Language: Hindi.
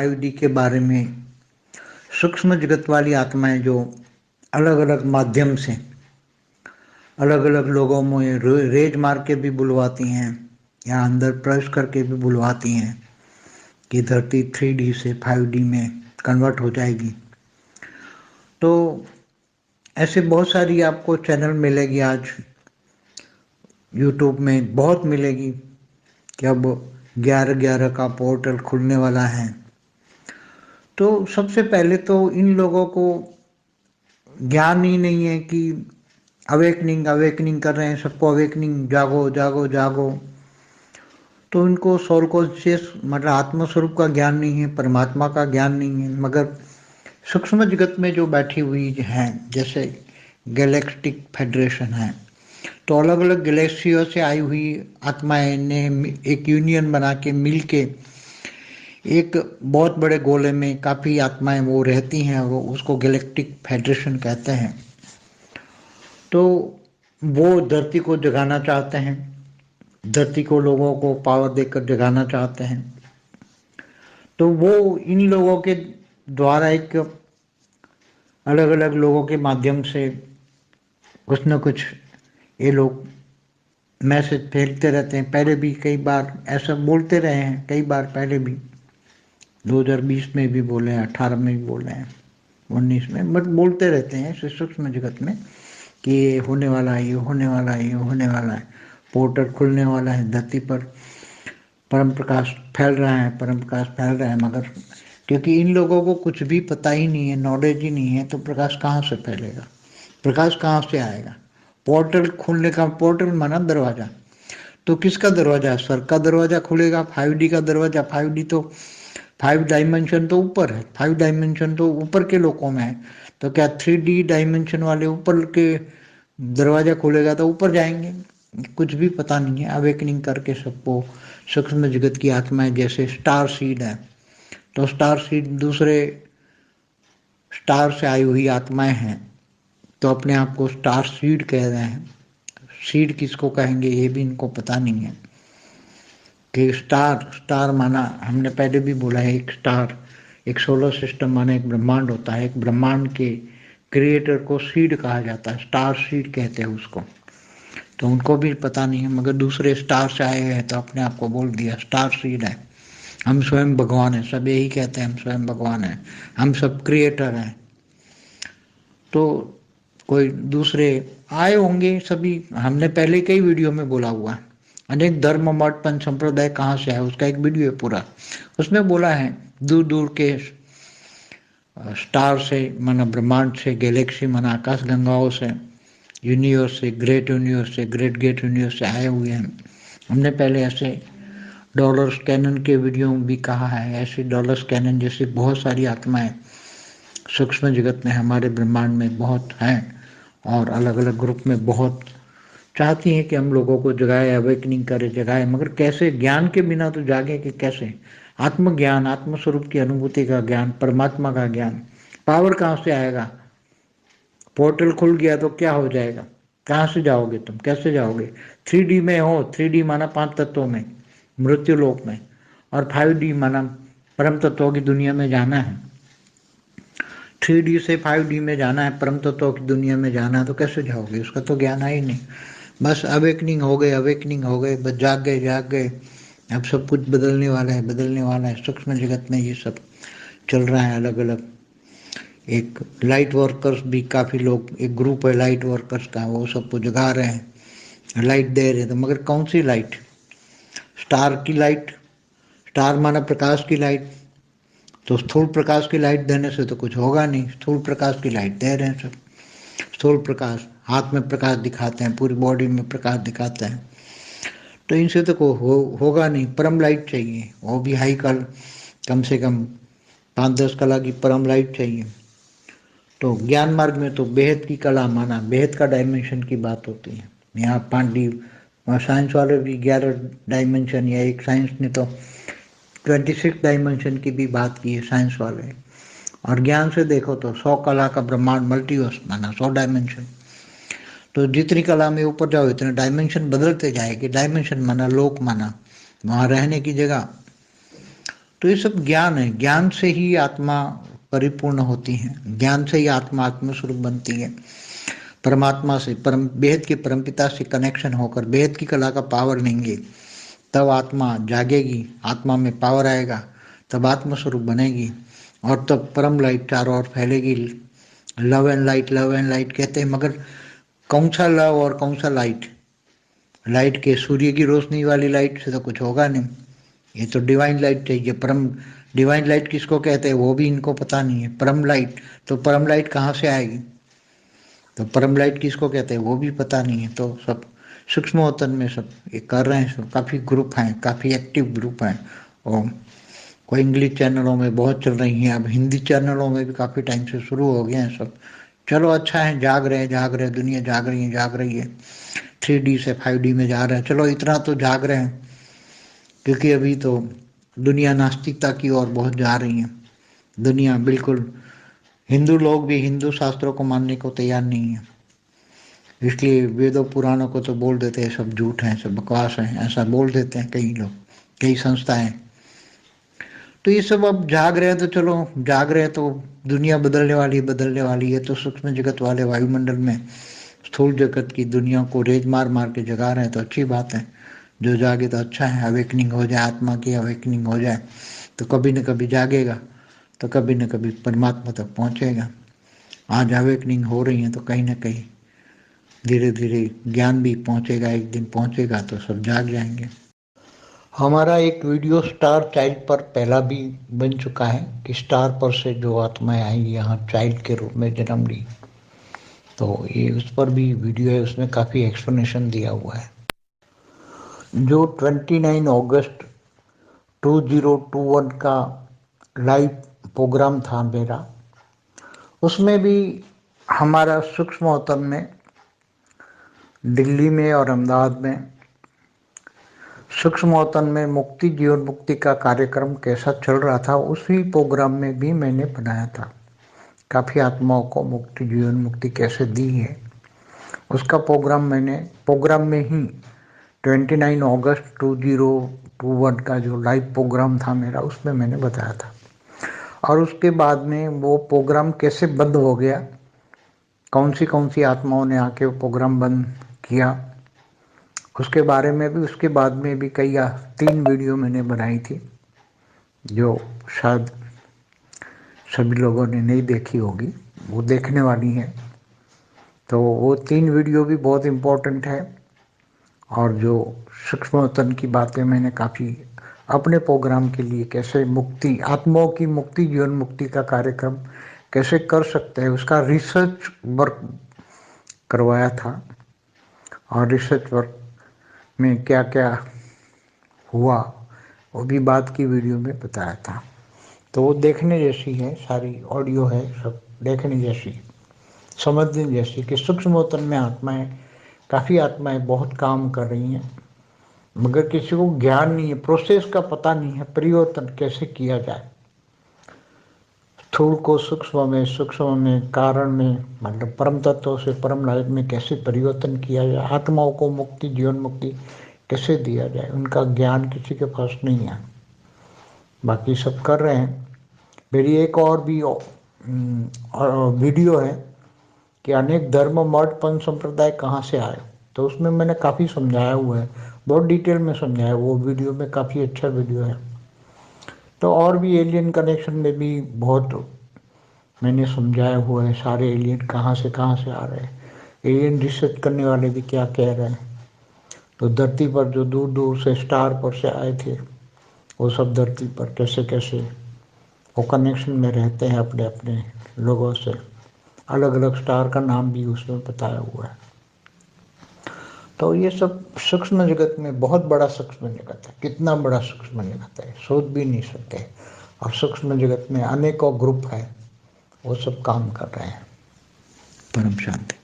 5D के बारे में सूक्ष्म जगत वाली आत्माएं जो अलग अलग माध्यम से अलग अलग लोगों में रेज मार के भी बुलवाती हैं या अंदर प्रवेश करके भी बुलवाती हैं कि धरती 3D से 5D में कन्वर्ट हो जाएगी। तो ऐसे बहुत सारी आपको चैनल मिलेगी, आज यूट्यूब में बहुत मिलेगी कि अब 11/11 का पोर्टल खुलने वाला है। तो सबसे पहले तो इन लोगों को ज्ञान ही नहीं है कि अवेकनिंग अवेकनिंग कर रहे हैं, सबको अवेकनिंग, जागो जागो जागो। तो इनको सोल कॉन्शियस मतलब आत्मस्वरूप का ज्ञान नहीं है, परमात्मा का ज्ञान नहीं है। मगर सूक्ष्म जगत में जो बैठी हुई हैं, जैसे गैलेक्टिक फेडरेशन है, तो अलग अलग गैलेक्सियों से आई हुई आत्माएं ने एक यूनियन बना के मिल के एक बहुत बड़े गोले में काफ़ी आत्माएं वो रहती हैं, वो उसको गैलेक्टिक फेडरेशन कहते हैं। तो वो धरती को जगाना चाहते हैं, धरती को लोगों को पावर देकर जगाना चाहते हैं। तो वो इन लोगों के द्वारा एक अलग अलग लोगों के माध्यम से कुछ न कुछ ये लोग मैसेज फेंकते रहते हैं। पहले भी कई बार ऐसा बोलते रहे हैं, कई बार पहले भी 2020 में भी बोले हैं, 18 में भी बोले हैं, 19 में, बट बोलते रहते हैं इस सूक्ष्म जगत में कि ये होने वाला है, ये होने वाला है, ये होने वाला है, पोर्टल खुलने वाला है, धरती पर परम प्रकाश फैल रहा है, परम प्रकाश फैल रहा है। मगर क्योंकि इन लोगों को कुछ भी पता ही नहीं है, नॉलेज ही नहीं है, तो प्रकाश कहाँ से फैलेगा, प्रकाश कहाँ से आएगा। पोर्टल खुलने का, पोर्टल माना दरवाजा, तो किसका दरवाजा, सर का दरवाजा खुलेगा, 5D का दरवाजा। 5D तो 5 डायमेंशन तो ऊपर है, 5 डायमेंशन तो ऊपर के लोगों में है। तो क्या 3D डायमेंशन वाले ऊपर के दरवाजा खुलेगा तो ऊपर जाएंगे? कुछ भी पता नहीं है। अवेकनिंग करके सबको सूक्ष्म जगत की आत्माएं, जैसे स्टार सीड है, तो स्टार सीड दूसरे स्टार से आई हुई आत्माएं हैं, तो अपने आप को स्टार सीड कह रहे हैं। सीड किसको कहेंगे ये भी इनको पता नहीं है कि स्टार, स्टार माना हमने पहले भी बोला है, एक स्टार, एक सोलर सिस्टम माना एक ब्रह्मांड होता है। एक ब्रह्मांड के क्रिएटर को सीड कहा जाता है, स्टार सीड कहते हैं उसको। तो उनको भी पता नहीं है, मगर दूसरे स्टार से आए हैं तो अपने आप को बोल दिया स्टार सीड है, हम स्वयं भगवान हैं। सब यही कहते हैं हम स्वयं भगवान हैं, हम सब क्रिएटर हैं। तो कोई दूसरे आए होंगे सभी, हमने पहले कई वीडियो में बोला हुआ है। अनेक धर्म मठ पंच संप्रदाय कहाँ से है उसका एक वीडियो है पूरा, उसमें बोला है दूर दूर के स्टार से माना ब्रह्मांड से, गैलेक्सी माना आकाश गंगाओं से, यूनिवर्स से, ग्रेट यूनिवर्स से, ग्रेट गेट यूनिवर्स से आए हुए हैं। हमने पहले ऐसे डॉलर्स कैनन के वीडियो में भी कहा है, ऐसी डॉलर्स कैनन जैसी बहुत सारी आत्माएं सूक्ष्म जगत में हमारे ब्रह्मांड में बहुत हैं, और अलग अलग ग्रुप में बहुत चाहती हैं कि हम लोगों को जगाए, अवेकनिंग करे, जगाए। मगर कैसे? ज्ञान के बिना तो जागे कि कैसे? आत्मज्ञान, आत्मस्वरूप की अनुभूति का ज्ञान, परमात्मा का ज्ञान, पावर कहाँ से आएगा? पोर्टल खुल गया तो क्या हो जाएगा? कहाँ से जाओगे तुम, कैसे जाओगे? 3D में हो, 3D माना 5 तत्वों में, मृत्यु लोक में, और 5D माना परम तत्वों की दुनिया में जाना है। 3D से 5D में जाना है, परम तत्वों की दुनिया में जाना है, तो कैसे जाओगे? उसका तो ज्ञान है ही नहीं। बस अवेकनिंग हो गए, अवेकनिंग हो गए, बस जाग गए, जाग गए। अब सब कुछ बदलने वाला है, बदलने वाला है। सूक्ष्म जगत में ये सब चल रहा है अलग अलग। एक लाइट वर्कर्स भी काफ़ी लोग, एक ग्रुप है लाइट वर्कर्स का, वो सबको जगा रहे हैं, लाइट दे रहे हैं। तो मगर कौन सी लाइट? स्टार की लाइट, स्टार माना प्रकाश की लाइट। तो स्थूल प्रकाश की लाइट देने से तो कुछ होगा नहीं। स्थूल प्रकाश की लाइट दे रहे हैं सब, स्थूल प्रकाश, हाथ में प्रकाश दिखाते हैं, पूरी बॉडी में प्रकाश दिखाते हैं। तो इनसे तो होगा नहीं। परम लाइट चाहिए, वो भी हाई कम से कम 5-10 कला की परम लाइट चाहिए। तो ज्ञान मार्ग में तो बेहद की कला माना, बेहद का डायमेंशन की बात होती है। यहाँ 5D, साइंस वाले भी 11 डायमेंशन, या एक साइंस ने तो 26 डायमेंशन की भी बात की है साइंस वाले। और ज्ञान से देखो तो 100 कला का ब्रह्मांड, मल्टीवर्स माना 100 डायमेंशन। तो जितनी कला में ऊपर जाओ इतने डायमेंशन बदलते जाएगी। डायमेंशन माना लोक, माना वहाँ रहने की जगह। तो ये सब ज्ञान है, ज्ञान से ही आत्मा परिपूर्ण होती है, ज्ञान से ही आत्मा आत्मस्वरूप बनती है। परमात्मा से, परम बेहद के परमपिता से कनेक्शन होकर बेहद की कला का पावर लेंगे, तब आत्मा जागेगी, आत्मा में पावर आएगा, तब आत्मस्वरूप बनेगी, और तब परम लाइट चारों ओर फैलेगी। Love and light, love and light कहते हैं, मगर कौन सा लव और कौन सा लाइट? लाइट के सूर्य की रोशनी वाली लाइट से तो कुछ होगा नहीं, ये तो डिवाइन लाइट चाहिए। परम डिवाइन लाइट किसको कहते हैं वो भी इनको पता नहीं है। परम लाइट, तो परम लाइट कहाँ से आएगी? तो परम लाइट किसको कहते हैं वो भी पता नहीं है। तो सब सूक्ष्मवतन में सब ये कर रहे हैं, सब काफ़ी ग्रुप हैं, काफ़ी एक्टिव ग्रुप हैं, और कोई इंग्लिश चैनलों में बहुत चल रही हैं, अब हिंदी चैनलों में भी काफ़ी टाइम से शुरू हो गए हैं सब। चलो अच्छा है, जाग रहे हैं, दुनिया जाग रही है 3D से 5D में जा रहे हैं। चलो इतना तो जाग रहे हैं, क्योंकि अभी तो दुनिया नास्तिकता की ओर बहुत जा रही है। दुनिया बिल्कुल, हिंदू लोग भी हिंदू शास्त्रों को मानने को तैयार नहीं है, इसलिए वेदों पुराणों को तो बोल देते हैं सब झूठ है, सब बकवास है, ऐसा बोल देते हैं कई लोग, कई संस्थाएं। तो ये सब अब जाग रहे हैं, तो चलो जाग रहे हैं तो दुनिया बदलने वाली है। तो सूक्ष्म जगत वाले वायुमंडल में स्थूल जगत की दुनिया को रेज मार मार के जगा रहे हैं, तो अच्छी बात है। जो जागे तो अच्छा है, अवेकनिंग हो जाए, आत्मा की अवेकनिंग हो जाए, तो कभी न कभी जागेगा, तो कभी न कभी परमात्मा तक पहुँचेगा। आज अवेकनिंग हो रही है, तो कहीं ना कहीं धीरे धीरे ज्ञान भी पहुँचेगा, एक दिन पहुँचेगा तो सब जाग जाएंगे। हमारा एक वीडियो स्टार चाइल्ड पर पहला भी बन चुका है कि स्टार पर से जो आत्माएं आई यहाँ चाइल्ड के रूप में जन्म ली, तो ये उस पर भी वीडियो है, उसमें काफ़ी एक्सप्लेनेशन दिया हुआ है। जो 29 अगस्त 2021 का लाइव प्रोग्राम था मेरा, उसमें भी हमारा सूक्ष्मवतन में दिल्ली में और अहमदाबाद में सूक्ष्मवतन में मुक्ति जीवन मुक्ति का कार्यक्रम कैसा चल रहा था, उसी प्रोग्राम में भी मैंने बनाया था। काफ़ी आत्माओं को मुक्ति जीवन मुक्ति कैसे दी है, उसका प्रोग्राम में ही 29 अगस्त 2021 का जो लाइव प्रोग्राम था मेरा, उसमें मैंने बताया था। और उसके बाद में वो प्रोग्राम कैसे बंद हो गया, कौन सी आत्माओं ने आके वो प्रोग्राम बंद किया, उसके बारे में भी, उसके बाद में भी 3 वीडियो मैंने बनाई थी, जो शायद सभी लोगों ने नहीं देखी होगी, वो देखने वाली है। तो वो 3 वीडियो भी बहुत इम्पोर्टेंट है। और जो सूक्ष्मवतन की बातें मैंने काफ़ी अपने प्रोग्राम के लिए, कैसे मुक्ति, आत्माओं की मुक्ति जीवन मुक्ति का कार्यक्रम कैसे कर सकते हैं, उसका रिसर्च वर्क करवाया था। और रिसर्च वर्क में क्या क्या हुआ वो भी बाद की वीडियो में बताया था। तो वो देखने जैसी है, सारी ऑडियो है, सब देखने जैसी, समझने जैसी कि सूक्ष्मवतन में आत्माएं, काफ़ी आत्माएं बहुत काम कर रही हैं, मगर किसी को ज्ञान नहीं है, प्रोसेस का पता नहीं है, परिवर्तन कैसे किया जाए, स्थूल को सूक्ष्म में कारण में, मतलब परम तत्व से परम लाइट में कैसे परिवर्तन किया जाए, आत्माओं को मुक्ति जीवन मुक्ति कैसे दिया जाए, उनका ज्ञान किसी के पास नहीं है। बाकी सब कर रहे हैं। मेरी एक और भी वीडियो है कि अनेक धर्म मठ पंथ संप्रदाय कहाँ से आए, तो उसमें मैंने काफ़ी समझाया हुआ है, बहुत डिटेल में समझाया, वो वीडियो में काफ़ी अच्छा वीडियो है। तो और भी एलियन कनेक्शन में भी बहुत मैंने समझाया हुआ है, सारे एलियन कहाँ से आ रहे हैं, एलियन रिसर्च करने वाले भी क्या कह रहे हैं। तो धरती पर जो दूर दूर से स्टार पर से आए थे, वो सब धरती पर कैसे कैसे वो कनेक्शन में रहते हैं अपने अपने लोगों से, अलग अलग स्टार का नाम भी उसमें बताया हुआ है। तो ये सब सूक्ष्म जगत में बहुत बड़ा सूक्ष्म जगत है, कितना बड़ा सूक्ष्म जगत है सोच भी नहीं सकते। और सूक्ष्म जगत में अनेकों ग्रुप है, वो सब काम कर रहे हैं। परम शांति।